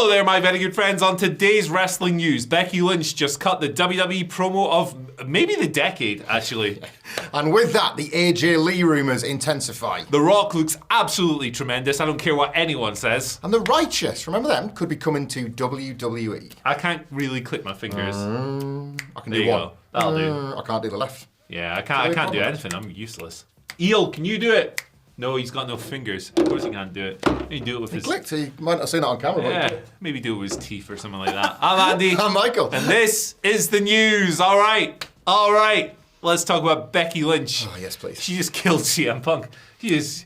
Hello there, my very good friends. On today's wrestling news, Becky Lynch just cut the WWE promo of maybe the decade, actually. And with that, the AJ Lee rumours intensify. The Rock looks absolutely tremendous. I don't care what anyone says. And the Righteous, remember them, could be coming to WWE. I can't really click my fingers. I can There do you one. go. That'll do. I can't do the left. Yeah, I can't do anything. I'm useless. Eel, can you do it? No, he's got no fingers. Of course he can't do it. He do it with his... Clicked. He might not have seen it on camera. Yeah, maybe do it with his teeth or something like that. I'm Andy. I'm Michael. And this is the news. All right. Let's talk about Becky Lynch. Oh, yes, please. She just killed CM Punk.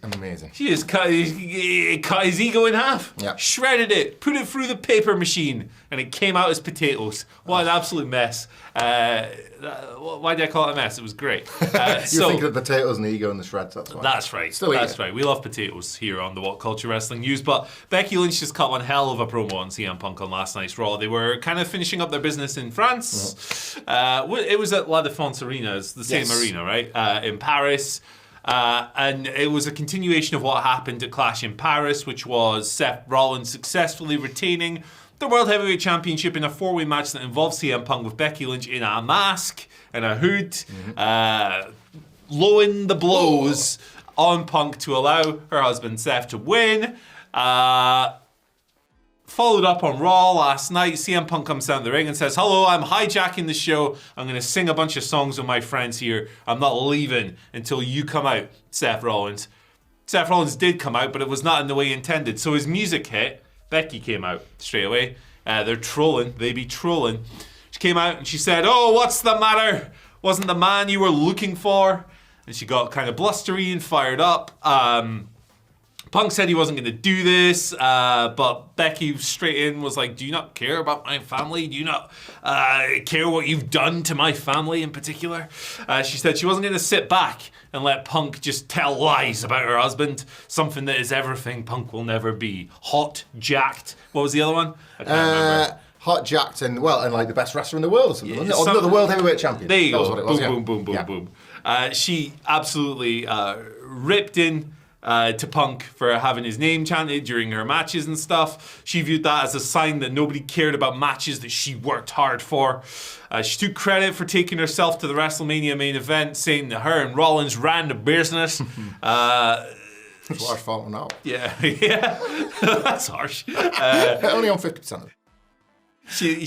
Amazing. She just cut his ego in half. Yeah. Shredded it. Put it through the paper machine. And it came out as potatoes. What an absolute mess. Why did I call it a mess? It was great. You're thinking of potatoes and the ego and the shreds, that's why. That's right. That's right. We love potatoes here on the WhatCulture Wrestling News. But Becky Lynch just cut one hell of a promo on CM Punk on last night's Raw. They were kind of finishing up their business in France. It was at La Défense Arena. It's the same arena, right? In Paris. And it was a continuation of what happened at Clash in Paris, which was Seth Rollins successfully retaining the World Heavyweight Championship in a four-way match that involved CM Punk with Becky Lynch in a mask and a hood, lowering the blows on Punk to allow her husband Seth to win. Followed up on Raw last night, CM Punk comes down the ring and says, "Hello, I'm hijacking the show. I'm going to sing a bunch of songs with my friends here. I'm not leaving until you come out, Seth Rollins." Seth Rollins did come out, but it was not in the way intended. So his music hit. Becky came out straight away. They're trolling. They be trolling. She came out and she said, "Oh, what's the matter? Wasn't the man you were looking for?" And she got kind of blustery and fired up. Punk said he wasn't going to do this, but Becky straight in was like, "Do you not care about my family? Do you not care what you've done to my family in particular?" She said she wasn't going to sit back and let Punk just tell lies about her husband, something that is everything Punk will never be. Hot, jacked. What was the other one? I can't remember. Hot, jacked, and like the best wrestler in the world or something, wasn't it? Or the World Heavyweight Champion. There you go. That was what it was, Boom. She absolutely ripped in to Punk for having his name chanted during her matches and stuff. She viewed that as a sign that nobody cared about matches that she worked hard for. She took credit for taking herself to the WrestleMania main event, saying that her and Rollins ran the business. It's harsh fault now. Yeah, that's harsh. Only on 50% of it.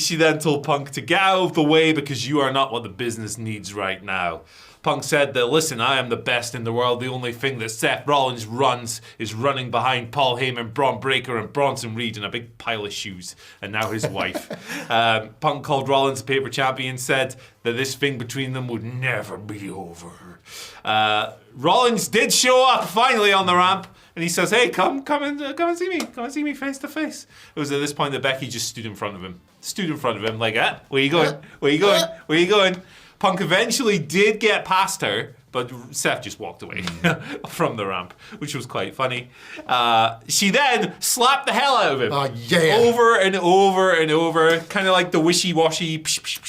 She then told Punk to get out of the way because you are not what the business needs right now. Punk said that, "Listen, I am the best in the world. The only thing that Seth Rollins runs is running behind Paul Heyman, Braun Breaker, and Bronson Reed in a big pile of shoes." And now his wife. Punk called Rollins a paper champion, said that this thing between them would never be over. Rollins did show up finally on the ramp. And he says, "Hey, come and see me. Come and see me face to face." It was at this point that Becky just stood in front of him. Like, where you going? Where you going? Punk eventually did get past her, but Seth just walked away from the ramp, which was quite funny. She then slapped the hell out of him. Over and over and over. Kind of like the wishy-washy,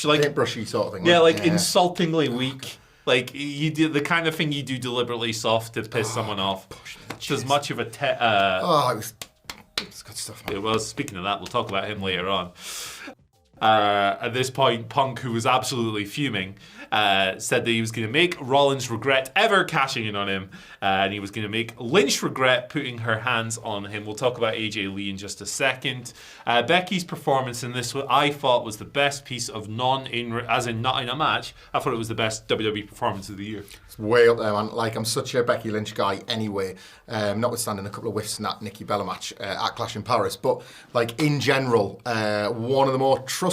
like paintbrushy sort of thing. Yeah, like insultingly weak. Like, you do the kind of thing you do deliberately soft to piss someone off. It's as much of a... It's good stuff, man. It was. Speaking of that, we'll talk about him later on. At this point, Punk, who was absolutely fuming, said that he was going to make Rollins regret ever cashing in on him, and he was going to make Lynch regret putting her hands on him. We'll talk about AJ Lee in just a second. Becky's performance in this, I thought, was the best piece of not in a match. I thought it was the best WWE performance of the year. It's way up there, man. Like, I'm such a Becky Lynch guy anyway, notwithstanding a couple of whiffs in that Nikki Bella match at Clash in Paris. But, like, in general, one of the more trusted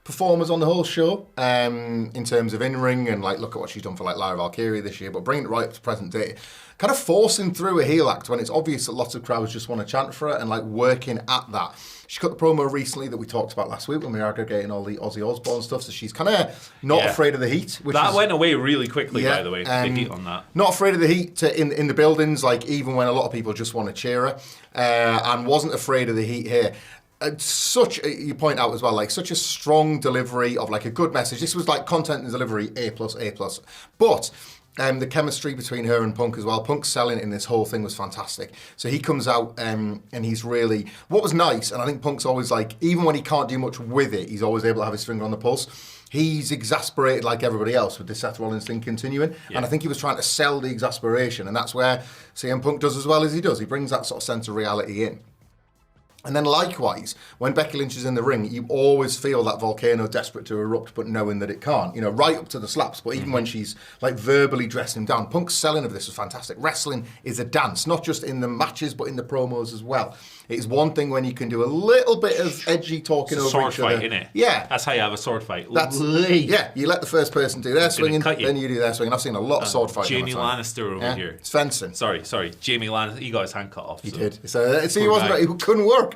performers on the whole show in terms of in-ring, and like, look at what she's done for like Lyra Valkyrie this year, but bringing it right up to present day, kind of forcing through a heel act when it's obvious that lots of crowds just want to chant for it, and like working at that. She cut the promo recently that we talked about last week when we were aggregating all the Ozzy Osbourne stuff, so she's kind of not afraid of the heat. That went away really quickly, by the way, the heat on that. Not afraid of the heat in the buildings, like even when a lot of people just want to cheer her, and wasn't afraid of the heat here. You point out as well, like such a strong delivery of like a good message. This was like content and delivery A+. But the chemistry between her and Punk as well. Punk's selling in this whole thing was fantastic. So he comes out and he's really... What was nice, and I think Punk's always like, even when he can't do much with it, he's always able to have his finger on the pulse. He's exasperated like everybody else with the Seth Rollins thing continuing. Yeah. And I think he was trying to sell the exasperation. And that's where CM Punk does as well as he does. He brings that sort of sense of reality in. And then likewise, when Becky Lynch is in the ring, you always feel that volcano desperate to erupt, but knowing that it can't. You know, right up to the slaps. But even when she's like verbally dressing him down, Punk's selling of this was fantastic. Wrestling is a dance, not just in the matches, but in the promos as well. It's one thing when you can do a little bit of edgy talking over sword each other. Sword fight, innit? Yeah. That's how you have a sword fight. Yeah, you let the first person do their swinging, then you do their swinging. I've seen a lot of sword fighting. Jamie Lannister over here. It's fencing. Sorry. Jamie Lannister, he got his hand cut off. He did. So he couldn't work.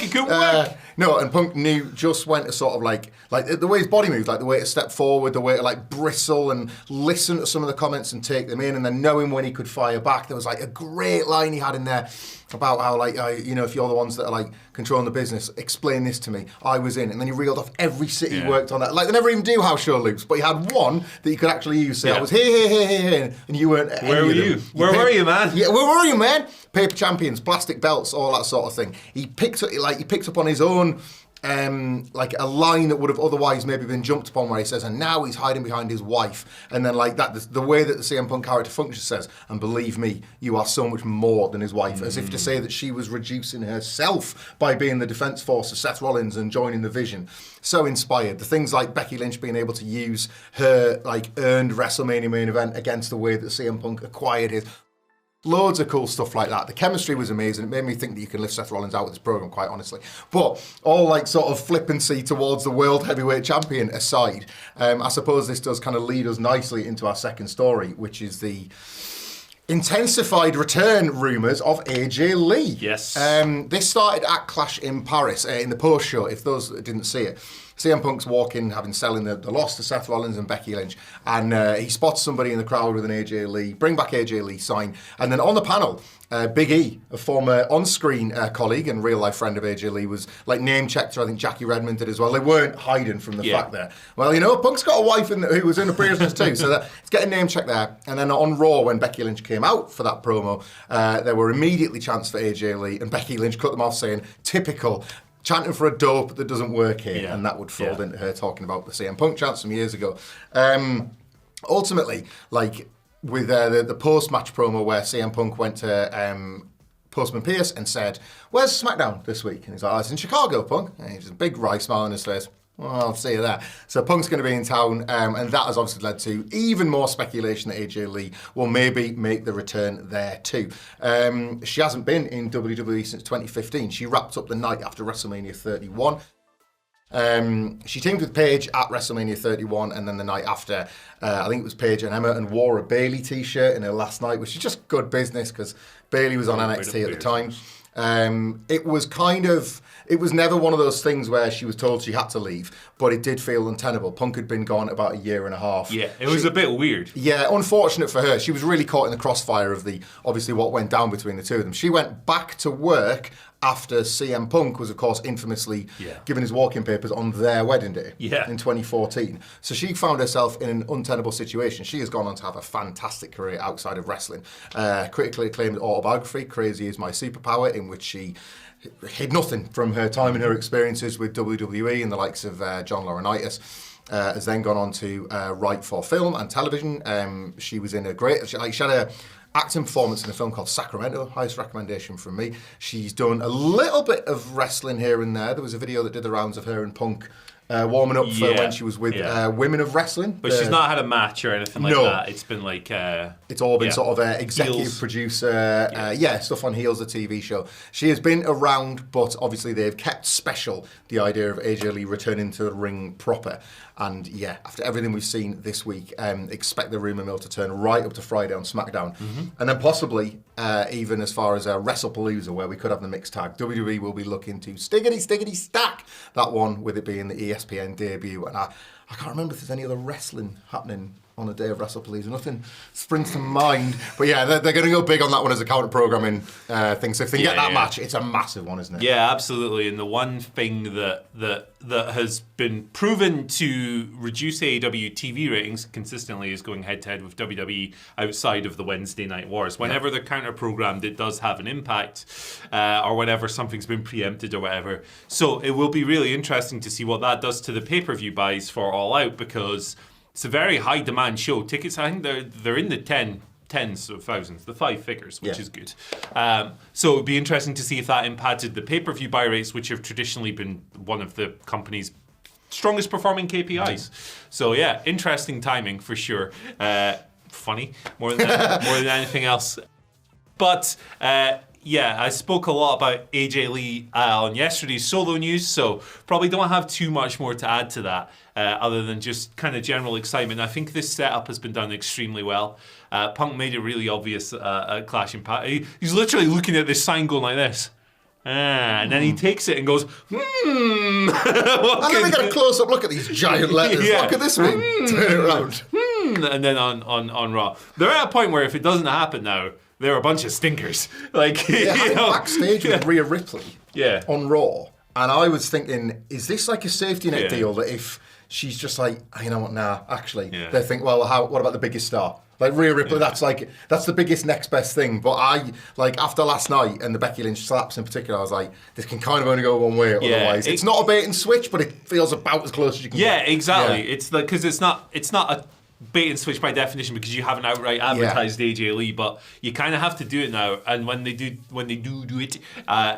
He couldn't work. No, and Punk knew just when to sort of like the way his body moved, like the way to step forward, the way to like bristle and listen to some of the comments and take them in, and then knowing when he could fire back. There was like a great line he had in there about how like, if you're the ones that are like controlling the business, explain this to me. I was in, and then he reeled off every city he worked on that. Like they never even do house show loops, but he had one that you could actually use. So I was here, and you weren't. Where were you? Where were you, man? Yeah, where were you, man? Paper champions, plastic belts, all that sort of thing. He picked up on his own. Like a line that would have otherwise maybe been jumped upon where he says, and now he's hiding behind his wife. And then like that, the way that the CM Punk character functions says, and believe me, you are so much more than his wife, as if to say that she was reducing herself by being the defense force of Seth Rollins and joining the vision. So inspired. The things like Becky Lynch being able to use her like earned WrestleMania main event against the way that CM Punk acquired his. Loads of cool stuff like that. The chemistry was amazing. It made me think that you can lift Seth Rollins out with this program, quite honestly. But all like sort of flippancy towards the world heavyweight champion aside, I suppose this does kind of lead us nicely into our second story, which is the intensified return rumours of AJ Lee. Yes. This started at Clash in Paris in the post show, if those didn't see it. CM Punk's walking, selling the loss to Seth Rollins and Becky Lynch, and he spots somebody in the crowd with an AJ Lee, bring back AJ Lee sign, and then on the panel, Big E, a former on-screen colleague and real-life friend of AJ Lee, was like name-checked her. I think Jackie Redmond did as well. They weren't hiding from the fact there. Well, Punk's got a wife who was in the business too, so it's getting name-checked there. And then on Raw, when Becky Lynch came out for that promo, there were immediately chants for AJ Lee, and Becky Lynch cut them off saying, typical, chanting for a dope that doesn't work here, and that would fold into her talking about the CM Punk chants from years ago. Ultimately, like with the post-match promo where CM Punk went to Postman Pierce and said, "Where's SmackDown this week?" And he's like, "Oh, it's in Chicago, Punk." And he's a big wry smile on his face. Well, I'll see you there. So Punk's going to be in town, and that has obviously led to even more speculation that AJ Lee will maybe make the return there too. She hasn't been in WWE since 2015. She wrapped up the night after WrestleMania 31. She teamed with Paige at WrestleMania 31, and then the night after, I think it was Paige and Emma, and wore a Bayley t-shirt in her last night, which is just good business because Bayley was on NXT at the time. It was never one of those things where she was told she had to leave, but it did feel untenable. Punk had been gone about a year and a half. Yeah, it was a bit weird. Yeah, unfortunate for her. She was really caught in the crossfire of obviously what went down between the two of them. She went back to work after CM Punk was, of course, infamously given his walking papers on their wedding day in 2014. So she found herself in an untenable situation. She has gone on to have a fantastic career outside of wrestling. Critically acclaimed autobiography, Crazy Is My Superpower, in which she hid nothing from her time and her experiences with WWE and the likes of John Laurinaitis. Has then gone on to write for film and television. She was in she had a acting performance in a film called Sacramento, highest recommendation from me. She's done a little bit of wrestling here and there. There was a video that did the rounds of her and Punk warming up for when she was with Women of Wrestling. But she's not had a match or anything like that. It's been like... it's all been sort of executive Heels. Producer, stuff on Heels, the TV show. She has been around, but obviously they've kept special the idea of AJ Lee returning to the ring proper. And after everything we've seen this week, expect the rumour mill to turn right up to Friday on SmackDown. Mm-hmm. And then possibly even as far as WrestlePalooza, where we could have the mixed tag. WWE will be looking to stiggity stack that one, with it being the ESPN debut. And I I can't remember if there's any other wrestling happening on a day of WrestlePalooza. Nothing springs to mind. But yeah, they're going to go big on that one as a counter-programming thing. So if they get that match, it's a massive one, isn't it? Yeah, absolutely. And the one thing that has been proven to reduce AEW TV ratings consistently is going head-to-head with WWE outside of the Wednesday Night Wars. Whenever they're counter-programmed, it does have an impact, or whenever something's been preempted or whatever. So it will be really interesting to see what that does to the pay-per-view buys for All Out, because it's a very high demand show. Tickets, I think they're in the tens of thousands, the 5 figures, which is good. So it would be interesting to see if that impacted the pay-per-view buy rates, which have traditionally been one of the company's strongest performing KPIs. So yeah, interesting timing for sure. Funny more than anything else. But yeah, I spoke a lot about AJ Lee on yesterday's solo news, so probably don't have too much more to add to that, other than just kind of general excitement. I think this setup has been done extremely well. Punk made it really obvious at Clash in Paris. He's literally looking at this sign going like this. And then he takes it and goes, And then we get a close-up look at these giant letters. Yeah. Look at this one. Turn it around. And then on Raw. They're at a point where if it doesn't happen now, they're a bunch of stinkers. Like, Backstage with Rhea Ripley on Raw, and I was thinking, is this like a safety net deal that if she's just like, you know what, nah, actually, they think, well, what about the biggest star? Like Rhea Ripley, that's the biggest next best thing. But after last night and the Becky Lynch slaps in particular, I was like, this can kind of only go one way. Otherwise, it's not a bait and switch, but it feels about as close as you can. Yeah, exactly. It's because it's not a bait and switch by definition, because you haven't outright advertised AJ Lee, but you kind of have to do it now. And when they do it,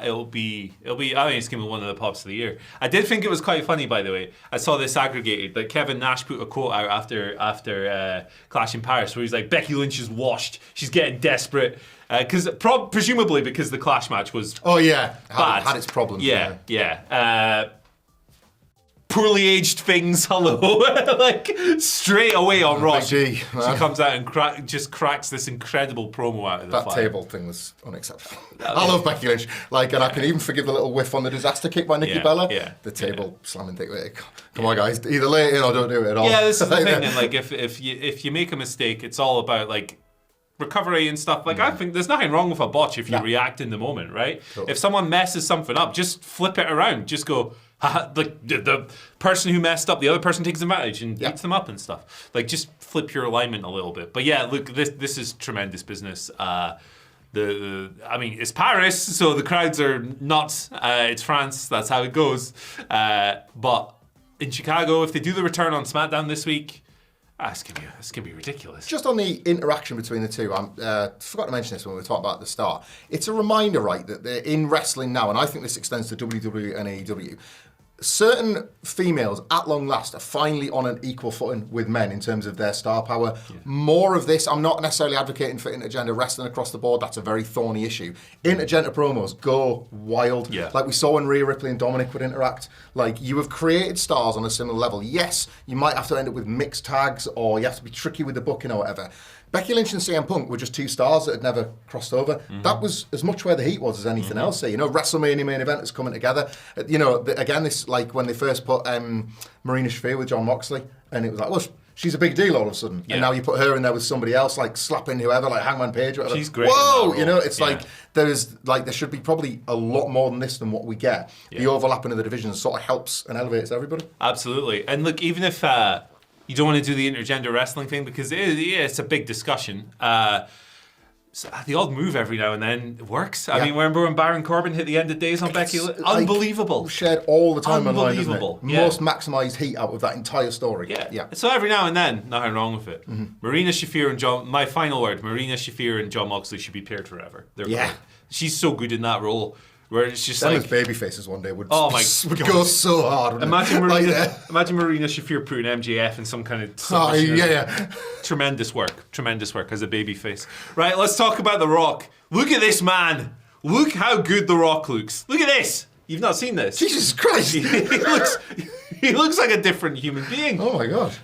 it'll be. I think it's gonna be one of the pops of the year. I did think it was quite funny, by the way. I saw this aggregated that Kevin Nash put a quote out after Clash in Paris, where he's like, Becky Lynch is washed. She's getting desperate. Presumably because the Clash match was had its problems. Yeah. Poorly aged things, hello. Like, straight away on Raw. She comes out and just cracks this incredible promo out of the fire. That table thing was unacceptable. I love Becky Lynch. And I can even forgive the little whiff on the disaster kick by Nikki Bella. Yeah. The table slamming thing. Come on, guys. Either lay it in or don't do it at all. Yeah, this is the thing. And, like, if you make a mistake, it's all about, like, recovery and stuff. Like, I think there's nothing wrong with a botch if you react in the moment, right? Cool. If someone messes something up, just flip it around. Just go, the person who messed up, the other person takes advantage and beats them up and stuff. Like, just flip your alignment a little bit. But yeah, look, this is tremendous business. I mean, it's Paris, so the crowds are nuts. It's France, that's how it goes. But in Chicago, if they do the return on SmackDown this week, it's gonna be ridiculous. Just on the interaction between the two, I forgot to mention this when we were talking about at the start. It's a reminder, right, that they're in wrestling now, and I think this extends to WWE and AEW. Certain females, at long last, are finally on an equal footing with men in terms of their star power. Yeah. More of this. I'm not necessarily advocating for intergender wrestling across the board. That's a very thorny issue. Intergender promos go wild. Yeah. Like we saw when Rhea Ripley and Dominic would interact. Like, you have created stars on a similar level. Yes, you might have to end up with mixed tags, or you have to be tricky with the booking or whatever. Becky Lynch and CM Punk were just two stars that had never crossed over. Mm-hmm. That was as much where the heat was as anything else. You know, WrestleMania main event is coming together. You know, again, this, like when they first put Marina Shafir with Jon Moxley, and it was like, well, she's a big deal all of a sudden. Yeah. And now you put her in there with somebody else, like slapping whoever, like Hangman Page or whatever. She's great. Whoa, you know, it's like there should be probably a lot more than this than what we get. Yeah. The overlapping of the divisions sort of helps and elevates everybody. Absolutely. And look, even if you don't want to do the intergender wrestling thing, because it's a big discussion. So the odd move every now and then works. I mean, remember when Baron Corbin hit the end of days on Becky Lynch? Unbelievable. Shared all the time online, isn't it? Yeah. Most maximised heat out of that entire story. Yeah. So every now and then, nothing wrong with it. Mm-hmm. Marina Shafir and my final word, Marina Shafir and Jon Moxley should be paired forever. They're great. She's so good in that role. Where it's just them like baby faces one day would go so hard. Imagine Marina Shafir putting MJF in some kind of tremendous work as a baby face. Right, let's talk about The Rock. Look at this man. Look how good The Rock looks. Look at this. You've not seen this. Jesus Christ. he looks like a different human being. Oh my God.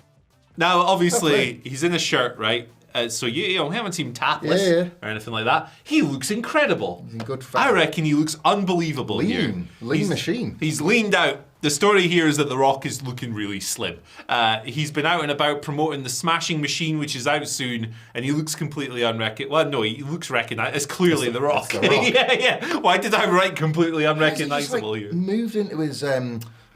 Now, obviously, he's in a shirt, right? So we haven't seen him tapless or anything like that. He looks incredible. He's in good I reckon he looks unbelievable. Lean machine. He's leaned out. The story here is that The Rock is looking really slim. He's been out and about promoting the Smashing Machine, which is out soon, and he looks completely unrecognizable. Well, no, he looks recognized. It's clearly The Rock. Yeah. Why did I write completely unrecognizable here? Moved into his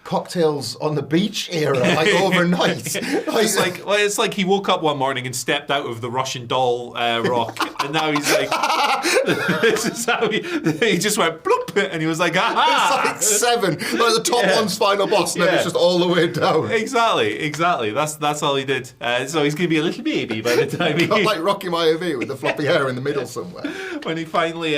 cocktails on the beach era, like overnight. It's like he woke up one morning and stepped out of the Russian doll Rock, and now he's like, this is how he just went bloop, and he was like, aha! It's like 7, like the top one's final boss, and then it's just all the way down. Exactly. That's all he did. So he's gonna be a little baby by the time he got like Rocky Maivia with the floppy hair in the middle somewhere. When he finally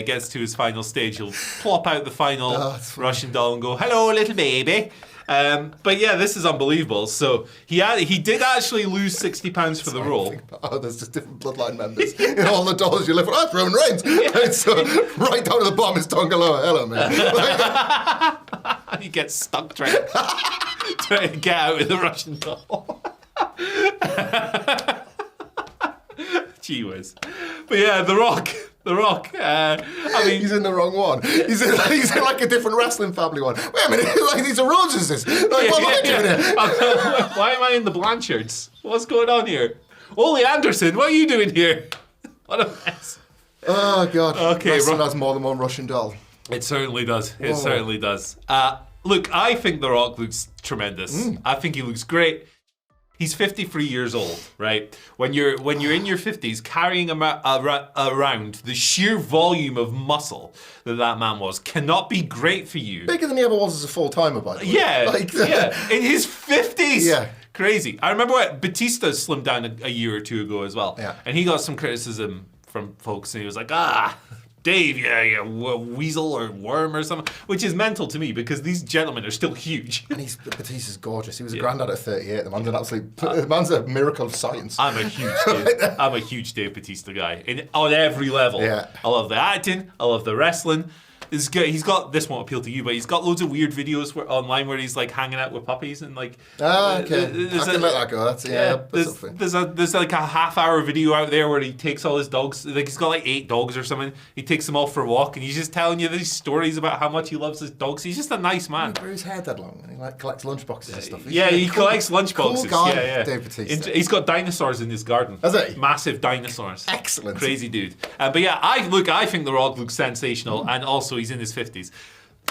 gets to his final stage, he'll plop out the final Russian doll and go, "Hello, little baby." But yeah, this is unbelievable. So he did actually lose 60 pounds for the role. There's just different bloodline members in all the dolls you live for. That's Roman Reigns. Yeah. So right down to the bottom is Tonga Loa. Hello, man. He gets stuck trying to get out of the Russian doll. Gee whiz. But yeah, The Rock. I mean, he's in the wrong one. He's in like a different wrestling family one. Wait a minute, like these are Roses. Like, what am I doing here? Why am I in the Blanchards? What's going on here? Ole Anderson, what are you doing here? What a mess. Oh God. Okay, wrestling has more than one Russian doll. It certainly does. It certainly does. Look, I think The Rock looks tremendous. I think he looks great. He's 53 years old, right? When you're in your 50s, carrying around the sheer volume of muscle that man was cannot be great for you. Bigger than he ever was as a full-timer, by the way. Yeah. In his 50s. Yeah. Crazy. I remember when Batista slimmed down a year or two ago as well. Yeah. And he got some criticism from folks, and he was like, Dave, yeah, weasel or worm or something, which is mental to me because these gentlemen are still huge. And Batista's gorgeous. He was a granddad at 38. The man's an the man's a miracle of science. I'm a huge Dave Batista guy on every level. Yeah. I love the acting. I love the wrestling. He's got, this won't appeal to you, but he's got loads of weird videos online where he's like hanging out with puppies and like. Okay. I can let that go. There's like a half-hour video out there where he takes all his dogs. Like he's got like 8 dogs or something. He takes them all for a walk and he's just telling you these stories about how much he loves his dogs. He's just a nice man. He grew his hair that long and he like collects lunchboxes and stuff. He collects lunchboxes. Cool guy, yeah. Dave Batista. He's got dinosaurs in his garden. Has he? Massive dinosaurs. Excellent. Crazy dude. But yeah, I think The Rock looks sensational, and also he's in his 50s.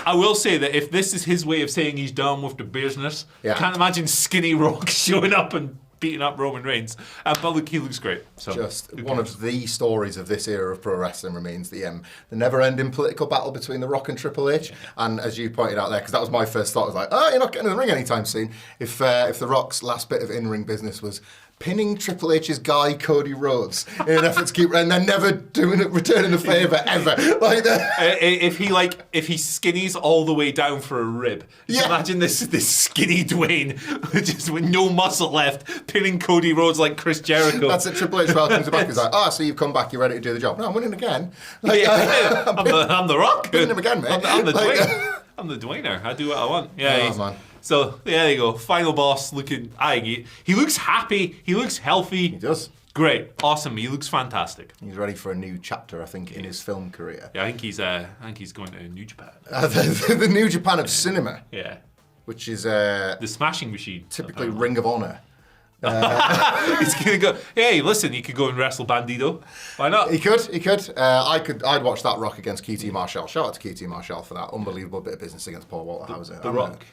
I will say that if this is his way of saying he's done with the business, I can't imagine skinny Rock showing up and beating up Roman Reigns. But look, he looks great. So just one of the stories of this era of pro wrestling remains the never-ending political battle between The Rock and Triple H. And as you pointed out there, because that was my first thought, I was like, you're not getting in the ring anytime soon. If The Rock's last bit of in-ring business was pinning Triple H's guy Cody Rhodes in an effort to keep, and then never returning the favour ever. Like that. If he skinnies all the way down for a rib, just imagine this skinny Dwayne just with no muscle left, pinning Cody Rhodes like Chris Jericho. That's it. Triple H welcomes him back. He's like, so you've come back, you're ready to do the job. No, I'm winning again. Like, I'm the Rock. Pinning him again, mate. I'm the Dwayne. I'm the Dwayner. I do what I want. Yeah, man. So there you go. Final boss looking. He looks happy. He looks healthy. He does. Great, awesome. He looks fantastic. He's ready for a new chapter, I think, in his film career. Yeah, I think he's going to New Japan. The New Japan of cinema. Yeah. Which is the Smashing Machine. Typically Ring of Honor. He's gonna go. Hey, listen, he could go and wrestle Bandito. Why not? He could. I'd watch that Rock against QT Marshall. Shout out to QT Marshall for that unbelievable bit of business against Paul Walter Hauser. The Rock.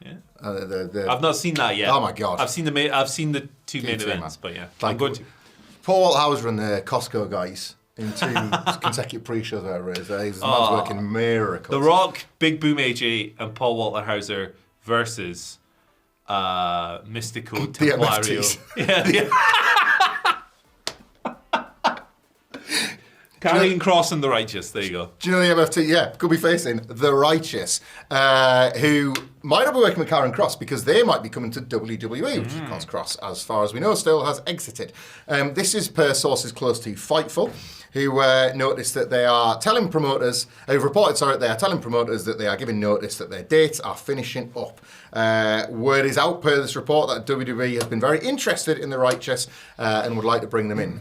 Yeah. I've not seen that yet. Oh my God. I've seen the 2 main events, but yeah, I'm good. Paul Walter Hauser and the Costco guys in 2 consecutive pre-shows, whatever it is. He's man's working miracles. The Rock, Big Boom AJ, and Paul Walter Hauser versus Mystico Templario. Karrion Kross and the Righteous. There you go. Do you know the MFT? Yeah, could be facing the Righteous, who might not be working with Karrion Kross because they might be coming to WWE, which because Kross, as far as we know, still has exited. This is per sources close to Fightful. who noticed that they are telling promoters, who've reported, sorry, they are telling promoters that they are giving notice that their dates are finishing up. Word is out per this report that WWE has been very interested in the Righteous and would like to bring them in.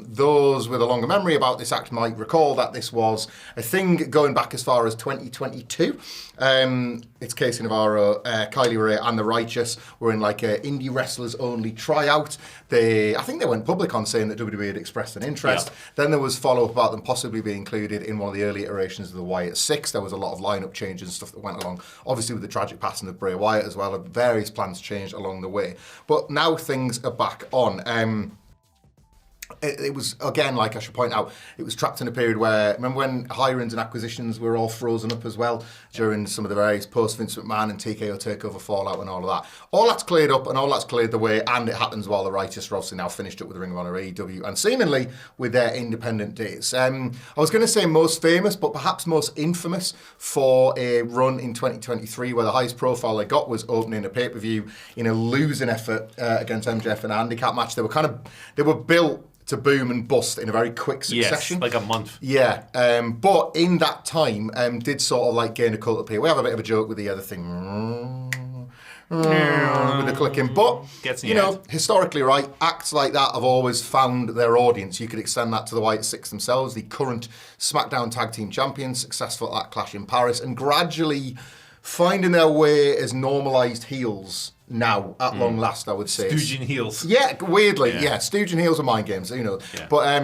Those with a longer memory about this act might recall that this was a thing going back as far as 2022. It's Casey Navarro, Kylie Ray and the Righteous were in like a indie wrestlers only tryout. I think they went public on saying that WWE had expressed an interest. Yeah. Then there was follow-up about them possibly being included in one of the early iterations of the Wyatt 6. There was a lot of lineup changes and stuff that went along, obviously with the tragic passing of Bray Wyatt as well. Various plans changed along the way. But now things are back on. It was, again, like I should point out, it was trapped in a period where, remember when hirings and acquisitions were all frozen up as well during some of the various post-Vince McMahon and TKO takeover fallout and all of that. All that's cleared up and all that's cleared the way, and it happens while the Righteous are obviously now finished up with Ring of Honor, AEW, and seemingly with their independent dates. I was going to say most famous, but perhaps most infamous for a run in 2023 where the highest profile they got was opening a pay-per-view in a losing effort against MJF in a handicap match. They were built to boom and bust in a very quick succession. Yes, like a month. Yeah, but in that time, did sort of like gain a cult appeal. We have a bit of a joke with the other thing. With the clicking. But, historically, right, acts like that have always found their audience. You could extend that to the Wyatt Six themselves, the current SmackDown Tag Team Champions, successful at Clash in Paris, and gradually finding their way as normalised heels now, at long last, I would say. Stooging heels. Yeah, weirdly, yeah. Stooging heels are mind games, Yeah. But,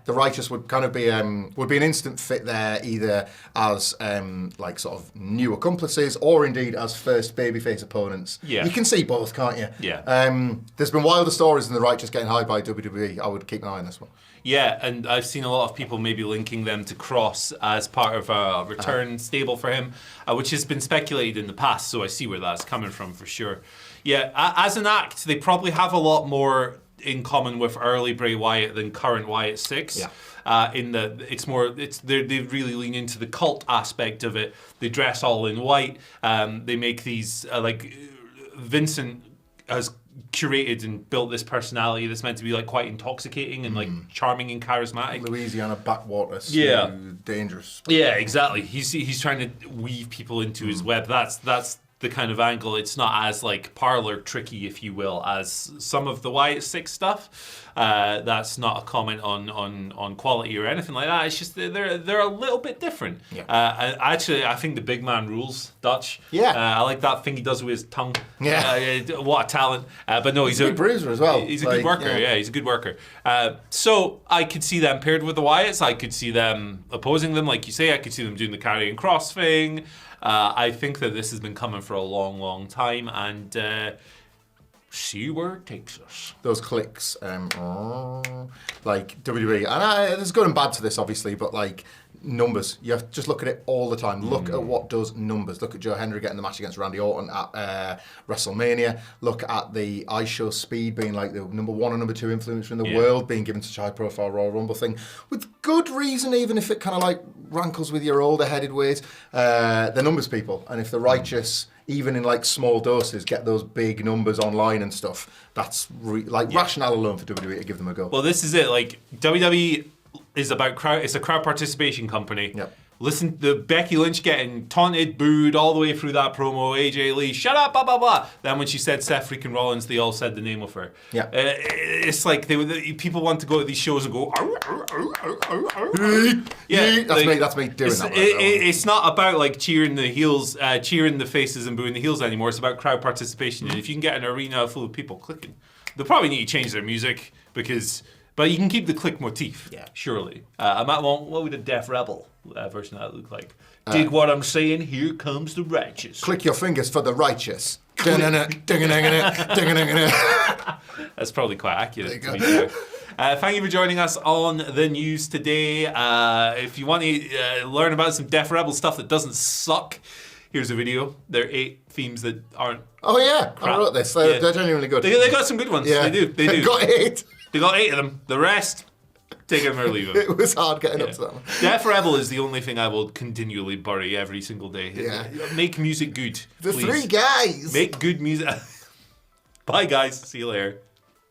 the Righteous would kind of be would be an instant fit there, either as, like, sort of new accomplices or, indeed, as first babyface opponents. Yeah. You can see both, can't you? Yeah. There's been wilder stories than the Righteous getting hired by WWE. I would keep an eye on this one. Yeah, and I've seen a lot of people maybe linking them to Cross as part of a return stable for him, which has been speculated in the past, so I see where that's coming from for sure. Yeah, as an act, they probably have a lot more in common with early Bray Wyatt than current Wyatt 6. Yeah. They really lean into the cult aspect of it. They dress all in white. They make these, Vincent has curated and built this personality that's meant to be like quite intoxicating and like charming and charismatic. Louisiana backwater, dangerous. Yeah, exactly. He's trying to weave people into his web. That's the kind of angle. It's not as like parlor tricky, if you will, as some of the Wyatt 6 stuff. That's not a comment on quality or anything like that. It's just they're a little bit different. Yeah. I think the big man rules, Dutch. Yeah. I like that thing he does with his tongue. Yeah. What a talent. But no, he's a good bruiser as well. He's a good worker. Yeah, he's a good worker. So I could see them paired with the Wyatts. I could see them opposing them, like you say. I could see them doing the carrying cross thing. I think that this has been coming for a long, long time, and see where it takes us. Those clicks, like WWE, and there's good and bad to this, obviously, but like numbers, you have to just look at it all the time. Look at what does numbers. Look at Joe Hendry getting the match against Randy Orton at WrestleMania. Look at the iShow Speed being like the number 1 and number 2 influencer in the world, being given such a high-profile Royal Rumble thing, with good reason, even if it kind of like rankles with your older-headed ways. The numbers people, and if the Righteous, even in like small doses, get those big numbers online and stuff, that's rationale alone for WWE to give them a go. Well, this is it. Like WWE is about crowd. It's a crowd participation company. Yep. Listen to Becky Lynch getting taunted, booed all the way through that promo. AJ Lee, shut up, blah, blah, blah. Then when she said Seth freaking Rollins, they all said the name of her. Yeah. It's like people want to go to these shows and go, arr, arr, arr, arr, arr, arr. Yeah, that's me doing that. It's not about like cheering the heels, cheering the faces and booing the heels anymore. It's about crowd participation. And if you can get an arena full of people clicking, they'll probably need to change their music but you can keep the click motif, surely. What would a Def Rebel version of that look like? Dig what I'm saying? Here comes the Righteous. Click your fingers for the Righteous. That's probably quite accurate. Thank you for joining us on the news today. If you want to learn about some Def Rebel stuff that doesn't suck, here's a video. There are 8 themes that aren't. Oh yeah, crap. I wrote this. They're genuinely good. They got some good ones. Yeah. They do. They've got 8. They got 8 of them. The rest, take them or leave them. It was hard getting up to that one. Def Rebel is the only thing I will continually bury every single day. Yeah. Make music good. The please. 3 guys. Make good music. Bye, guys. See you later.